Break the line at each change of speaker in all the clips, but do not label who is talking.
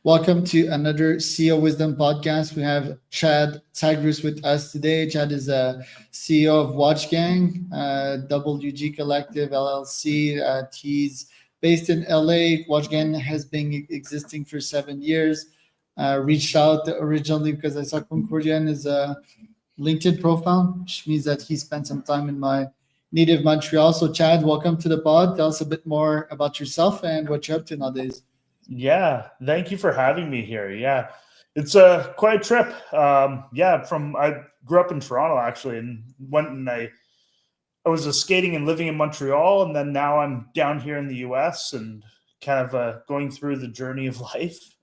Welcome to another CEO Wisdom podcast. We have Chad Tsagris with us today. Chad is a CEO of Watch Gang, WG Collective LLC. He's based in LA. Watch Gang has been existing for 7 years. Reached out originally because I saw Concordia in his LinkedIn profile, which means that he spent some time in my native Montreal. So, Chad, welcome to the pod. Tell us a bit more about yourself and what you're up to nowadays.
Yeah, thank you for having me here. Yeah, it's quite a trip. I grew up in Toronto actually, and I was skating and living in Montreal, and then now I'm down here in the U.S. and kind of going through the journey of life.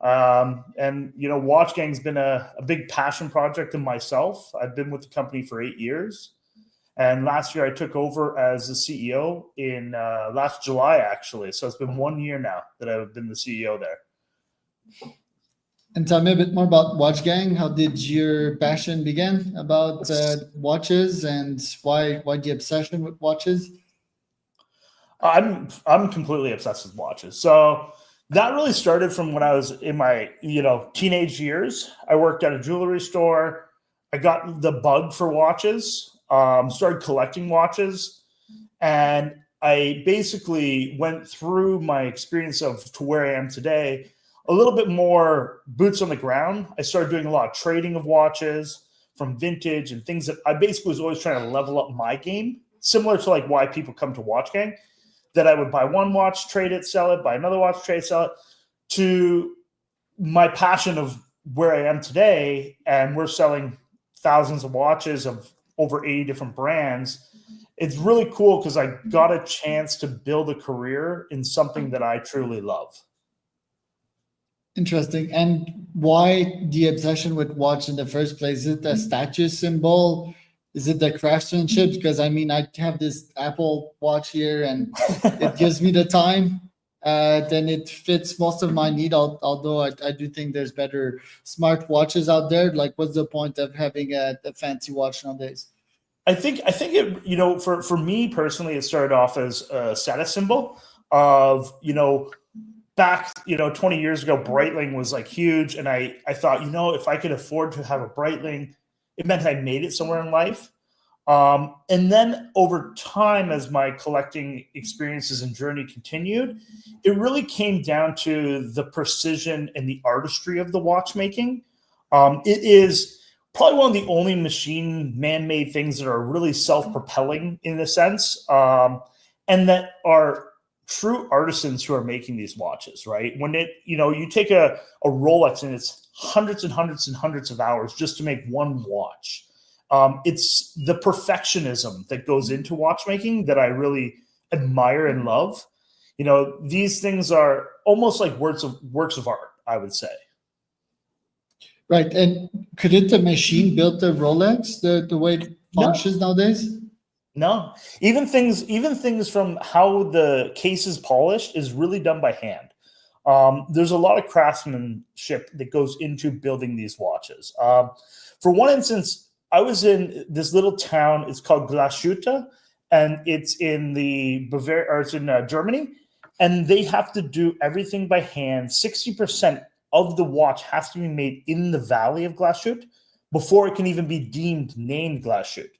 Watch Gang's been a big passion project in myself. I've been with the company for 8 years. And last year I took over as the CEO in last July, actually. So it's been 1 year now that I've been the CEO there.
And tell me a bit more about Watch Gang. How did your passion begin about watches, and why the obsession with watches?
I'm completely obsessed with watches. So that really started from when I was in my teenage years. I worked at a jewelry store. I got the bug for watches. Started collecting watches, and I basically went through my experience to where I am today, a little bit more boots on the ground. I started doing a lot of trading of watches from vintage and things that I basically was always trying to level up my game, similar to like why people come to Watch Gang, that I would buy one watch, trade it, sell it, buy another watch, trade, sell it, to my passion of where I am today. And we're selling thousands of watches of over 80 different brands. It's really cool because I got a chance to build a career in something that I truly love.
Interesting. And why the obsession with watch in the first place? Is it a status symbol? Is it the craftsmanship? Because I mean, I have this Apple Watch here and it gives me the time. Then it fits most of my need, although I do think there's better smart watches out there. Like, what's the point of having a fancy watch nowadays?
I think it, for me personally, it started off as a status symbol of, back, 20 years ago, Breitling was like huge. And I thought, if I could afford to have a Breitling, it meant I made it somewhere in life. And then over time, as my collecting experiences and journey continued, it really came down to the precision and the artistry of the watchmaking. It is probably one of the only man-made things that are really self-propelling in a sense, and that are true artisans who are making these watches, right? When you take a Rolex and it's hundreds and hundreds and hundreds of hours just to make one watch. It's the perfectionism that goes into watchmaking that I really admire and love. These things are almost like works of art, I would say.
Right. And couldn't a machine build the Rolex the way it functions nowadays?
No. Even things from how the case is polished is really done by hand. There's a lot of craftsmanship that goes into building these watches. For one instance, I was in this little town. It's called Glashütte, and it's in it's in Germany, and they have to do everything by hand. 60% of the watch has to be made in the valley of Glashütte before it can even be named Glashütte.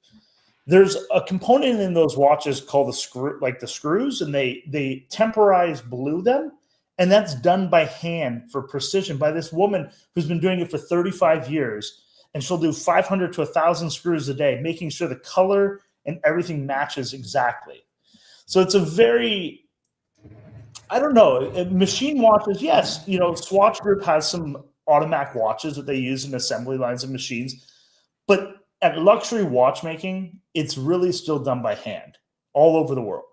There's a component in those watches called the screws, and they temporize blue them, and that's done by hand for precision by this woman who's been doing it for 35 years. And she'll do 500 to 1,000 screws a day, making sure the color and everything matches exactly. So it's a very, I don't know, machine watches. Yes, Swatch Group has some automatic watches that they use in assembly lines of machines. But at luxury watchmaking, it's really still done by hand all over the world.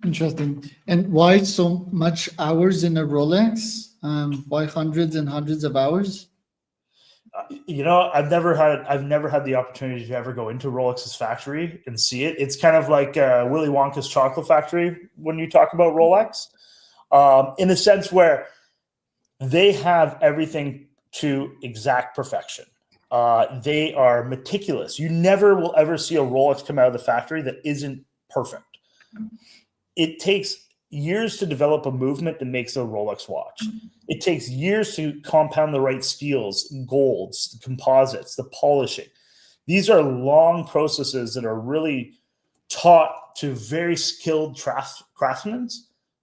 Interesting. And why so much hours in a Rolex? Why hundreds and hundreds of hours?
I've never had the opportunity to ever go into Rolex's factory and see it. It's kind of like Willy Wonka's chocolate factory when you talk about Rolex, in a sense where they have everything to exact perfection. They are meticulous. You never will ever see a Rolex come out of the factory that isn't perfect. It takes years to develop a movement that makes a Rolex watch. It takes years to compound the right steels, golds, the composites, the polishing. These are long processes that are really taught to very skilled craftsmen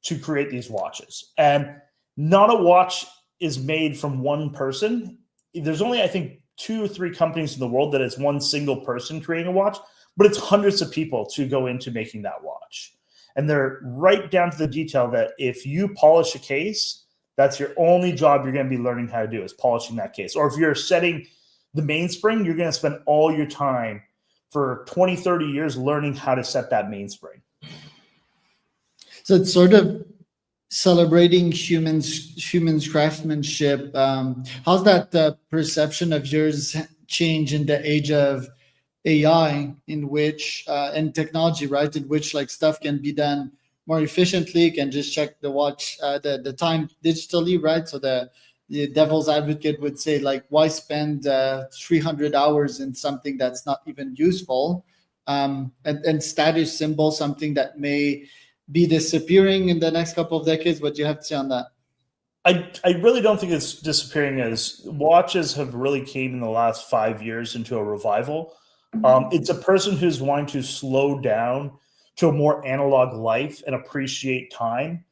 to create these watches. And not a watch is made from one person. There's only, I think, 2 or 3 companies in the world that it's one single person creating a watch, but it's hundreds of people to go into making that watch. And they're right down to the detail that if you polish a case, that's your only job you're going to be learning how to do is polishing that case. Or if you're setting the mainspring, you're going to spend all your time for 20, 30 years learning how to set that mainspring.
So it's sort of celebrating humans craftsmanship. How's that perception of yours change in the age of AI, in which and technology, right, in which like stuff can be done more efficiently, can just check the watch the time digitally, right? So the devil's advocate would say, like, why spend 300 hours in something that's not even useful, and status symbol, something that may be disappearing in the next couple of decades. What do you have to say on that?
I really don't think it's disappearing, as watches have really came in the last 5 years into a revival. It's a person who's wanting to slow down to a more analog life and appreciate time.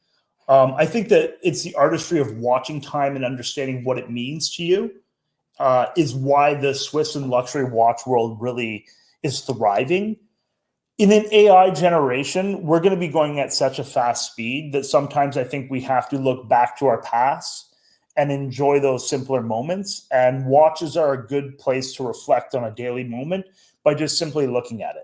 I think that it's the artistry of watching time and understanding what it means to you is why the Swiss and luxury watch world really is thriving. In an AI generation, we're going to be going at such a fast speed that sometimes I think we have to look back to our past and enjoy those simpler moments. And watches are a good place to reflect on a daily moment by just simply looking at it.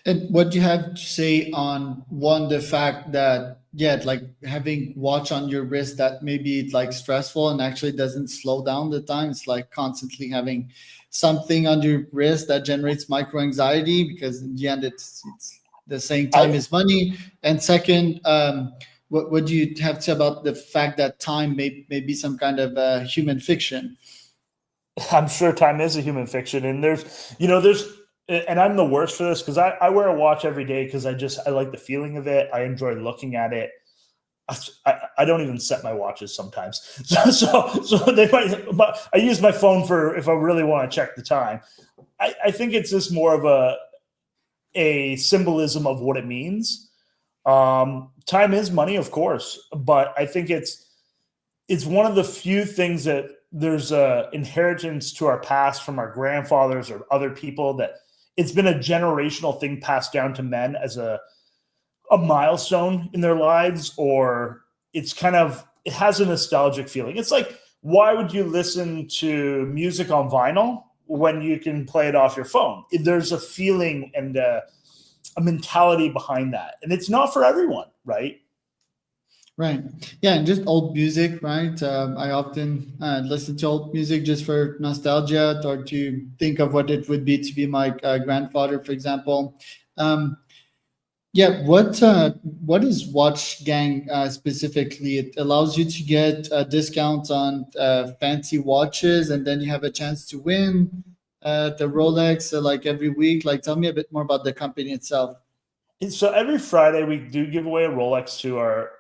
And what do you have to say on one, the fact that, yeah, like having watch on your wrist that maybe it's like stressful and actually doesn't slow down the time? It's like constantly having something on your wrist that generates micro anxiety, because in the end it's the same time is money. And second, what do you have to say about the fact that time may be some kind of human fiction?
I'm sure time is a human fiction, and there's and I'm the worst for this because I wear a watch every day because I like the feeling of it. I enjoy looking at it. I don't even set my watches sometimes. So they might, I use my phone for if I really want to check the time. I think it's just more of a symbolism of what it means. Time is money, of course, but I think it's one of the few things that there's a inheritance to our past from our grandfathers or other people, that it's been a generational thing passed down to men as a milestone in their lives, or it has a nostalgic feeling. It's like, why would you listen to music on vinyl when you can play it off your phone? There's a feeling and a mentality behind that, and it's not for everyone, right?
Right. Yeah, and just old music, right? I often listen to old music just for nostalgia, or to think of what it would be to be my grandfather, for example. Yeah, what is Watch Gang specifically? It allows you to get discounts on fancy watches, and then you have a chance to win the Rolex like every week. Like, tell me a bit more about the company itself.
So every Friday we do give away a Rolex to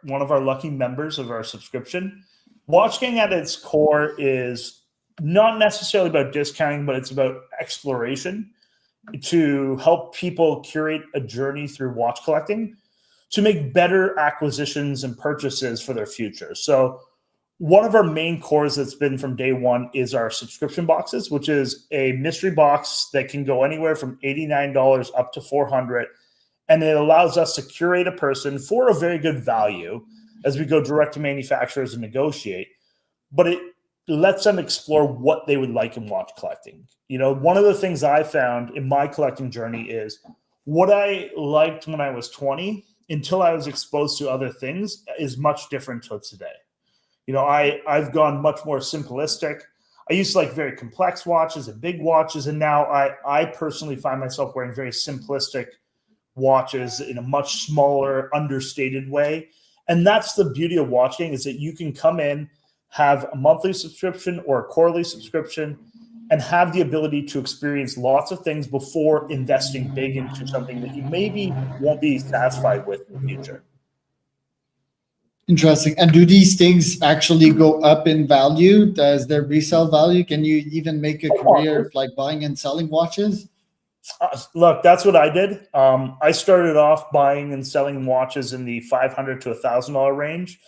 one of our lucky members of our subscription. Watch Gang at its core is not necessarily about discounting, but it's about exploration to help people curate a journey through watch collecting to make better acquisitions and purchases for their future. So one of our main cores that's been from day one is our subscription boxes, which is a mystery box that can go anywhere from $89 up to $400. And it allows us to curate a person for a very good value as we go direct to manufacturers and negotiate. But it lets them explore what they would like in watch collecting. One of the things I found in my collecting journey is what I liked when I was 20 until I was exposed to other things is much different to today. I've gone much more simplistic. I used to like very complex watches and big watches, and now I personally find myself wearing very simplistic watches in a much smaller, understated way. And that's the beauty of watching, is that you can come in, have a monthly subscription or a quarterly subscription, and have the ability to experience lots of things before investing big into something that you maybe won't be satisfied with in the future.
Interesting. And do these things actually go up in value? Does their resale value? Can you even make a career like buying and selling watches?
Look, that's what I did. I started off buying and selling watches in the $500 to $1,000 range.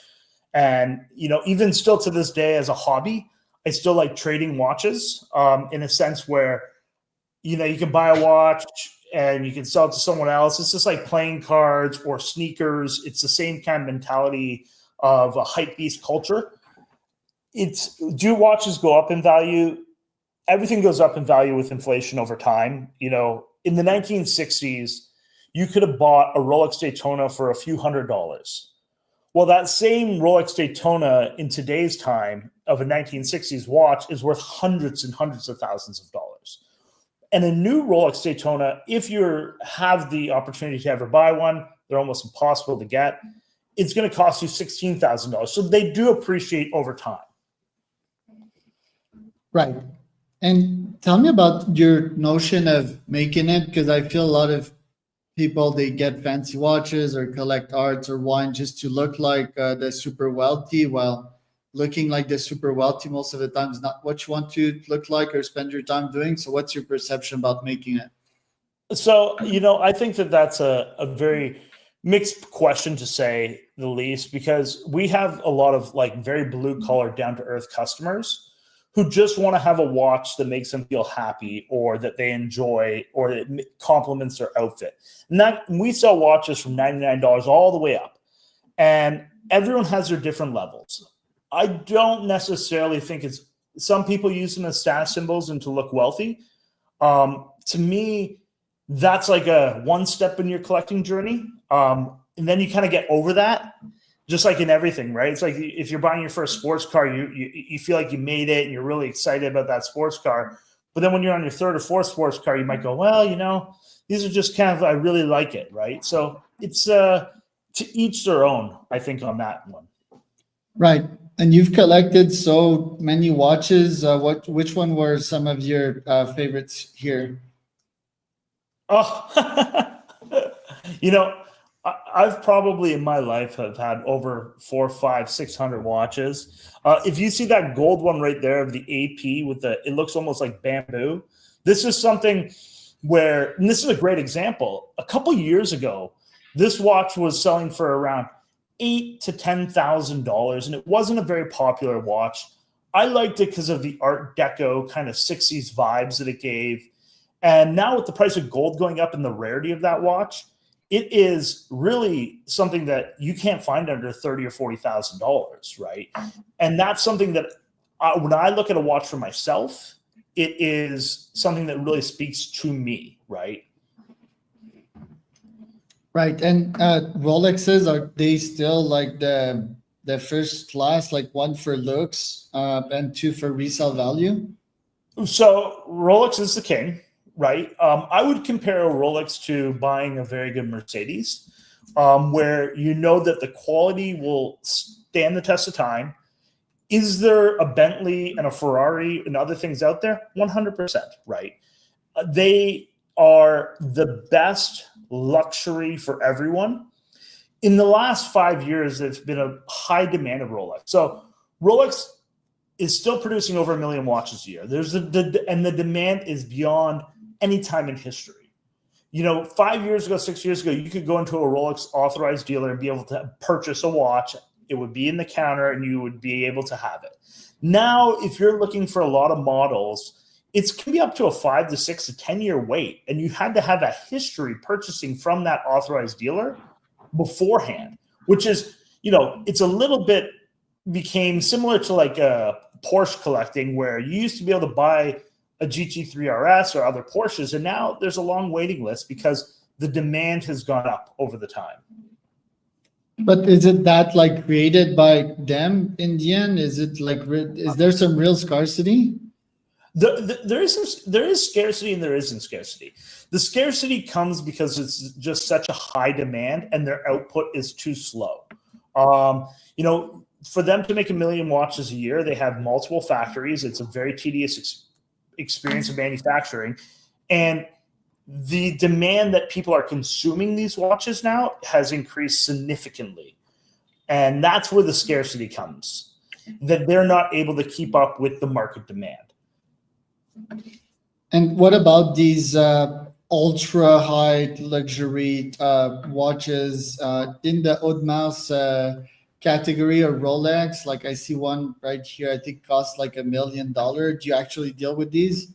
And, even still to this day as a hobby, I still like trading watches in a sense where, you can buy a watch and you can sell it to someone else. It's just like playing cards or sneakers. It's the same kind of mentality of a hype beast culture. Do watches go up in value? Everything goes up in value with inflation over time. In the 1960s, you could have bought a Rolex Daytona for a few $100s. Well, that same Rolex Daytona in today's time of a 1960s watch is worth hundreds and hundreds of thousands of dollars. And a new Rolex Daytona, if you have the opportunity to ever buy one, they're almost impossible to get. It's going to cost you $16,000. So they do appreciate over time.
Right. And tell me about your notion of making it, because I feel a lot of people, they get fancy watches or collect arts or wine just to look like the super wealthy, while looking like the super wealthy most of the time is not what you want to look like or spend your time doing. So what's your perception about making it?
So, I think that that's a very mixed question, to say the least, because we have a lot of like very blue collar, down to earth customers who just want to have a watch that makes them feel happy or that they enjoy or that complements their outfit. And we sell watches from $99 all the way up, and everyone has their different levels. I don't necessarily think some people use them as status symbols and to look wealthy. To me, that's like a one step in your collecting journey. And then you kind of get over that, just like in everything, right? It's like if you're buying your first sports car, you feel like you made it and you're really excited about that sports car. But then when you're on your third or fourth sports car, you might go, well, these are just kind of, I really like it, right? So it's to each their own, I think, on that one.
Right. And you've collected so many watches. Which one were some of your favorites here?
Oh, I've probably in my life have had over 400, 500, 600 watches. If you see that gold one right there of the AP it looks almost like bamboo. This is something where, and this is a great example. A couple years ago, this watch was selling for around $8,000 to $10,000, and it wasn't a very popular watch. I liked it because of the Art Deco kind of 60s vibes that it gave. And now with the price of gold going up and the rarity of that watch, it is really something that you can't find under $30,000 or $40,000, right? And that's something that when I look at a watch for myself, it is something that really speaks to me, right?
Right. And Rolexes, are they still like the first class, like one for looks and two for resale value?
So Rolex is the king, right? I would compare a Rolex to buying a very good Mercedes, where that the quality will stand the test of time. Is there a Bentley and a Ferrari and other things out there? 100%, right? They are the best luxury for everyone. In the last 5 years, there's been a high demand of Rolex. So Rolex is still producing over 1 million watches a year. And the demand is beyond any time in history. 5 years ago, 6 years ago, you could go into a Rolex authorized dealer and be able to purchase a watch. It would be in the counter and you would be able to have it. Now, if you're looking for a lot of models, it can be up to a 5 to 6 to 10 year wait. And you had to have a history purchasing from that authorized dealer beforehand, which is, it's a little bit became similar to like a Porsche collecting, where you used to be able to buy a GT3 RS or other Porsches. And now there's a long waiting list because the demand has gone up over the time.
But is it that like created by them in the end? Is it like, is there some real scarcity?
There is scarcity and there isn't scarcity. The scarcity comes because it's just such a high demand and their output is too slow. For them to make 1 million watches a year, they have multiple factories. It's a very tedious experience of manufacturing. And the demand that people are consuming these watches now has increased significantly. And that's where the scarcity comes, that they're not able to keep up with the market demand.
And what about these ultra high luxury watches in the Audemars category or Rolex? Like I see one right here, I think costs like $1 million. Do you actually deal with these?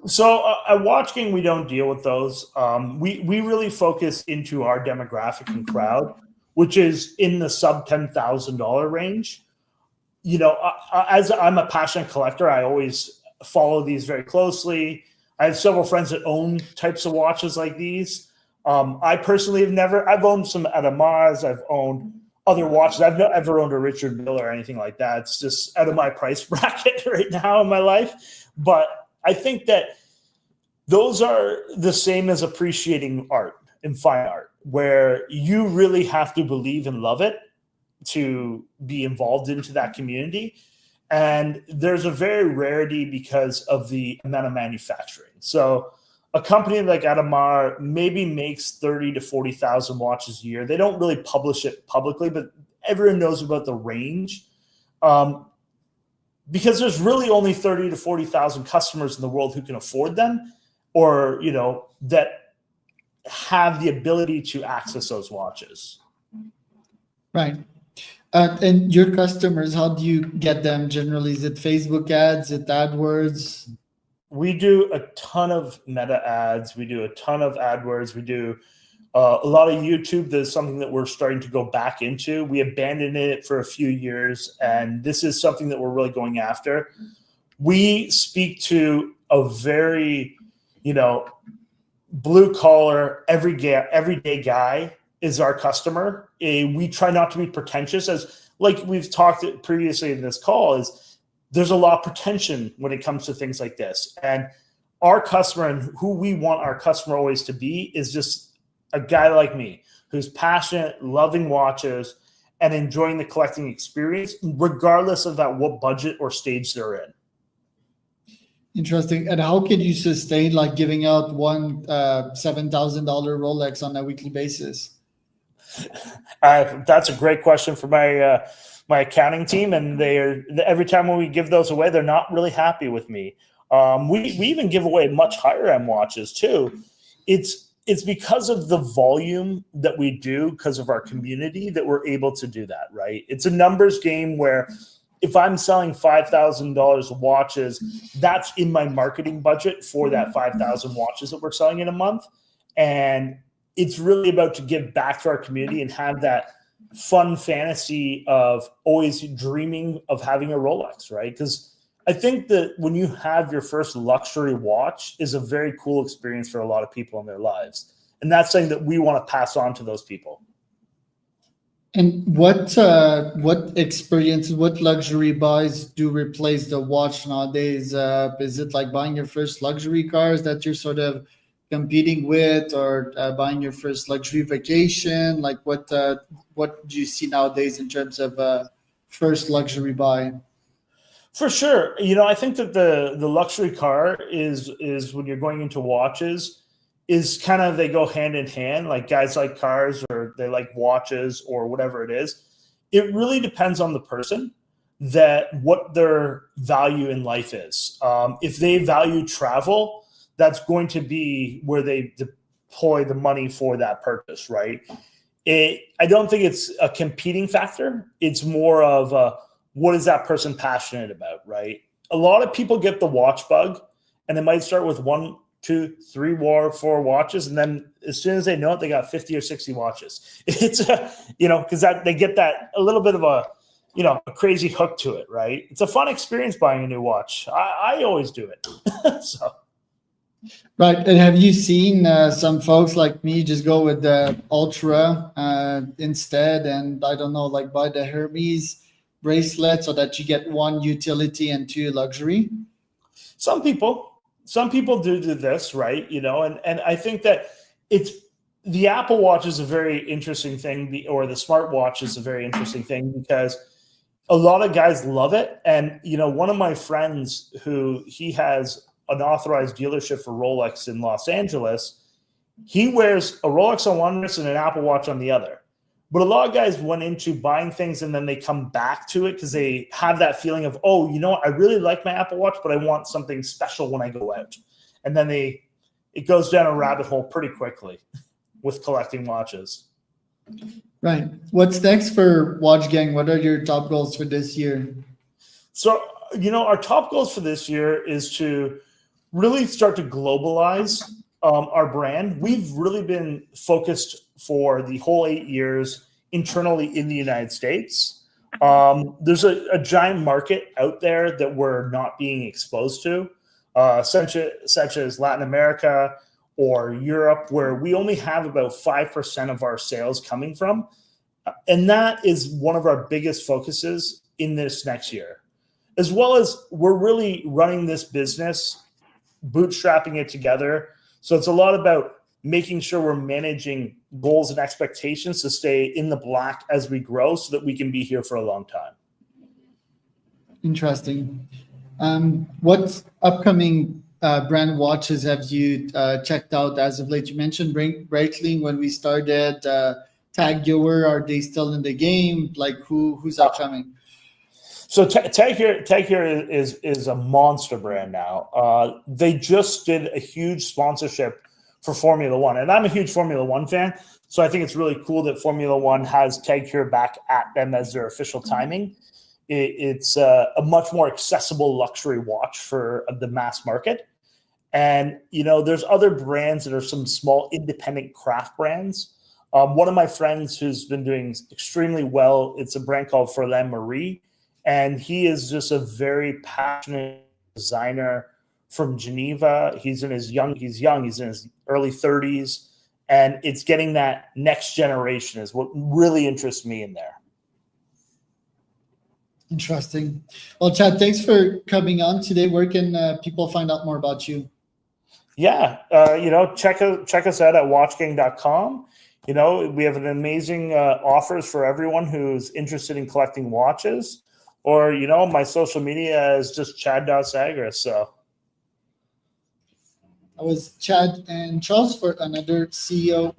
So at Watch Gang, we don't deal with those. We really focus into our demographic and crowd, which is in the sub $10,000 range. You know, as I'm a passionate collector, I always follow these very closely. I have several friends that own types of watches like these. I personally I've owned some Audemars, I've owned other watches. I've not ever owned a Richard Mille or anything like that. It's just out of my price bracket right now in my life. But I think that those are the same as appreciating art and fine art, where you really have to believe and love it to be involved into that community. And there's a very rarity because of the amount of manufacturing. So a company like Audemars maybe makes 30 to 40,000 watches a year. They don't really publish it publicly, but everyone knows about the range. Because there's really only 30 to 40,000 customers in the world who can afford them, or, you know, that have the ability to access those watches.
Right. And your customers, how do you get them generally? Is it Facebook ads? Is it AdWords?
We do a ton of meta ads. We do a ton of AdWords. We do a lot of YouTube. There's something that we're starting to go back into. We abandoned it for a few years, and this is something that we're really going after. We speak to a very, you know, blue collar, everyday guy is our customer. We try not to be pretentious, as like we've talked previously in this call, is there's a lot of pretension when it comes to things like this. And our customer, and who we want our customer always to be, is just a guy like me who's passionate, loving watches, and enjoying the collecting experience, regardless of what budget or stage they're in.
Interesting. And how can you sustain like giving out one $7,000 Rolex on a weekly basis?
That's a great question for my accounting team, and every time when we give those away, they're not really happy with me. We even give away much higher end watches too. It's because of the volume that we do, because of our community, that we're able to do that, right? It's a numbers game where if I'm selling $5,000 of watches, that's in my marketing budget for that 5,000 watches that we're selling in a month. And it's really about to give back to our community and have that fun fantasy of always dreaming of having a Rolex, right? Because I think that when you have your first luxury watch is a very cool experience for a lot of people in their lives. And that's something that we want to pass on to those people.
And what experiences, what luxury buys do replace the watch nowadays? Is it like buying your first luxury cars that you're sort of competing with, or buying your first luxury vacation? Like what do you see nowadays in terms of first luxury buy?
For sure. You know, I think that the luxury car is when you're going into watches, is kind of, they go hand in hand. Like guys like cars, or they like watches, or whatever it is. It really depends on the person, that what their value in life is. If they value travel, that's going to be where they deploy the money for that purpose, right? I don't think it's a competing factor. It's more of what is that person passionate about, right? A lot of people get the watch bug, and they might start with 1, 2, 3, 4 watches, and then as soon as they know it, they got 50 or 60 watches. It's because they get that a little bit of a crazy hook to it, right? It's a fun experience buying a new watch. I always do it. So.
Right. And have you seen some folks like me just go with the Ultra instead, and I don't know, like buy the Hermes bracelet so that you get 1 utility and 2 luxury?
Some people do this, right? And I think that the Apple Watch is a very interesting thing, or the smartwatch is a very interesting thing, because a lot of guys love it. And, one of my friends he has an authorized dealership for Rolex in Los Angeles, he wears a Rolex on one wrist and an Apple Watch on the other. But a lot of guys went into buying things and then they come back to it because they have that feeling of, oh, I really like my Apple Watch, but I want something special when I go out. And then it goes down a rabbit hole pretty quickly with collecting watches.
Right. What's next for Watch Gang? What are your top goals for this year?
So, our top goals for this year is to really start to globalize our brand. We've really been focused for the whole 8 years internally in the United States. There's a giant market out there that we're not being exposed to, such as Latin America or Europe, where we only have about 5% of our sales coming from. And that is one of our biggest focuses in this next year, as well as we're really running this business, bootstrapping it together. So it's a lot about making sure we're managing goals and expectations to stay in the black as we grow so that we can be here for a long time.
Interesting. What upcoming brand watches have you checked out as of late? You mentioned Breitling when we started. Tag Heuer, are they still in the game? Like who's upcoming?
So Tag Heuer is a monster brand now. They just did a huge sponsorship for Formula One, and I'm a huge Formula One fan, so I think it's really cool that Formula One has Tag Heuer back at them as their official timing. It's a much more accessible luxury watch for the mass market. And, there's other brands that are some small independent craft brands. One of my friends who's been doing extremely well, it's a brand called Frère Marie, and he is just a very passionate designer from Geneva. He's in his early 30s, and it's getting that next generation is what really interests me in there.
Interesting. Well, Chad, thanks for coming on today. Where can people find out more about you?
Yeah, check us out at watchgang.com. We have an amazing offers for everyone who's interested in collecting watches. Or, my social media is just chad.tsagris. So
I was Chad and Charles for another CEO